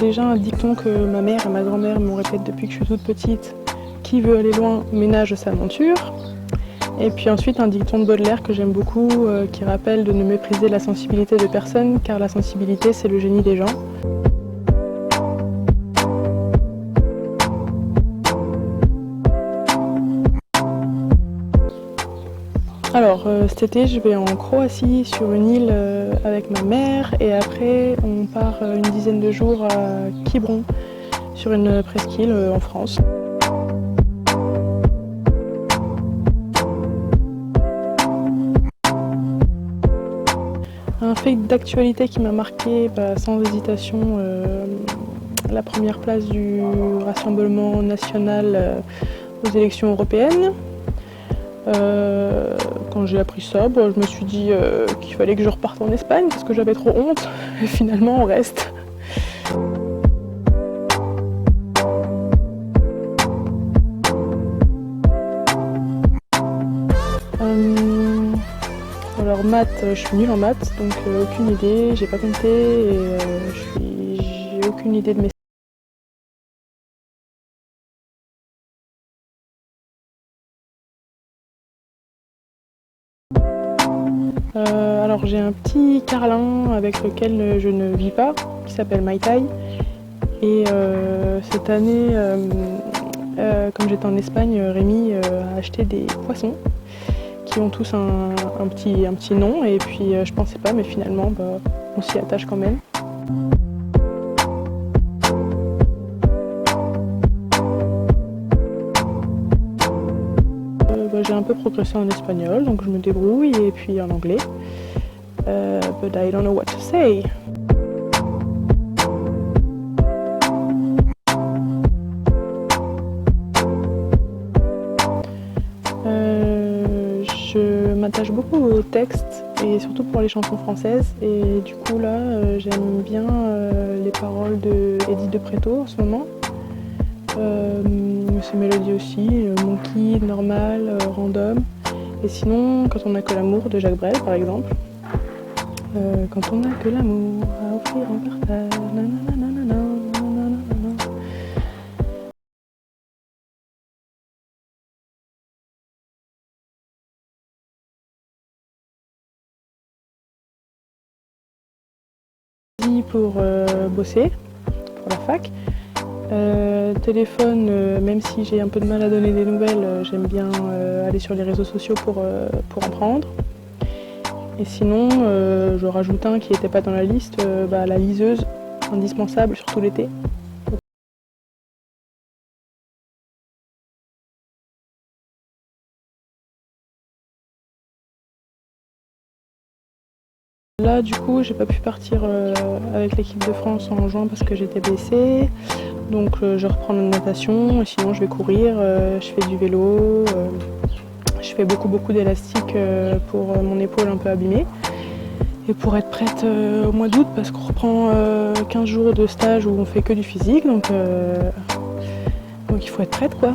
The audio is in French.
déjà un dicton que ma mère et ma grand-mère me répètent depuis que je suis toute petite. Qui veut aller loin ménage sa monture. Et puis ensuite un dicton de Baudelaire que j'aime beaucoup qui rappelle de ne mépriser la sensibilité de personne car la sensibilité c'est le génie des gens. Alors cet été je vais en Croatie sur une île avec ma mère et après on part une dizaine de jours à Quiberon sur une presqu'île en France. Un fait d'actualité qui m'a marqué, sans hésitation, la première place du Rassemblement national aux élections européennes. Quand j'ai appris ça, je me suis dit qu'il fallait que je reparte en Espagne parce que j'avais trop honte et finalement on reste. Alors maths, je suis nulle en maths, donc aucune idée, j'ai pas compté et j'ai aucune idée de mes... Alors j'ai un petit carlin avec lequel je ne vis pas, qui s'appelle Mai Tai. Et cette année, comme j'étais en Espagne, Rémi a acheté des poissons qui ont tous un petit nom et puis je pensais pas mais finalement on s'y attache quand même. J'ai un peu progressé en espagnol donc je me débrouille et puis en anglais. But I don't know what to say. Je m'attache beaucoup aux textes et surtout pour les chansons françaises et du coup là j'aime bien les paroles de Edith de Pretto en ce moment. Ses mélodies aussi, Monkey, Normal, Random. Et sinon Quand on n'a que l'amour de Jacques Brel par exemple. Quand on n'a que l'amour à offrir en partage, nanana. Pour bosser, pour la fac. Téléphone, même si j'ai un peu de mal à donner des nouvelles, j'aime bien aller sur les réseaux sociaux pour en prendre. Et sinon, je rajoute un qui n'était pas dans la liste, la liseuse, indispensable, surtout l'été. Là, du coup, j'ai pas pu partir avec l'équipe de France en juin parce que j'étais blessée. Donc, je reprends la natation et sinon, je vais courir, je fais du vélo. Je fais beaucoup d'élastique pour mon épaule un peu abîmée. Et pour être prête au mois d'août, parce qu'on reprend 15 jours de stage où on fait que du physique, donc il faut être prête quoi.